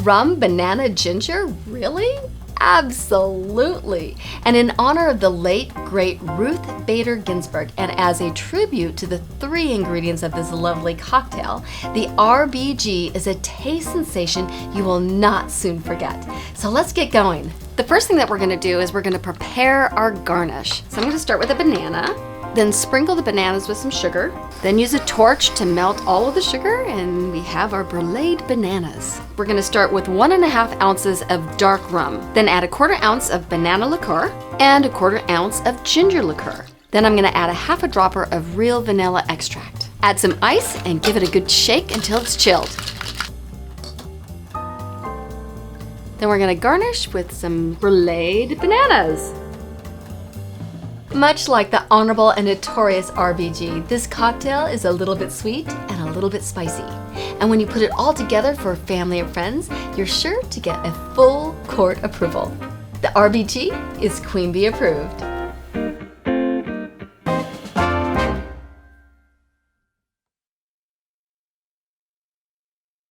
Rum, banana, ginger? Really? Absolutely. And in honor of the late, great Ruth Bader Ginsburg, and as a tribute to the 3 ingredients of this lovely cocktail, the RBG is a taste sensation you will not soon forget. So let's get going. The first thing that we're gonna do is we're gonna prepare our garnish. So I'm gonna start with a banana, then sprinkle the bananas with some sugar, then use a torch to melt all of the sugar, and we have our bruleed bananas. We're gonna start with 1.5 ounces of dark rum, then add 1/4 ounce of banana liqueur and 1/4 ounce of ginger liqueur. Then I'm gonna add a 1/2 dropper of real vanilla extract. Add some ice and give it a good shake until it's chilled. Then we're gonna garnish with some bruleed bananas. Much like the honorable and notorious RBG, this cocktail is a little bit sweet and a little bit spicy. And when you put it all together for family and friends, you're sure to get a full court approval. The RBG is Queen Bee approved.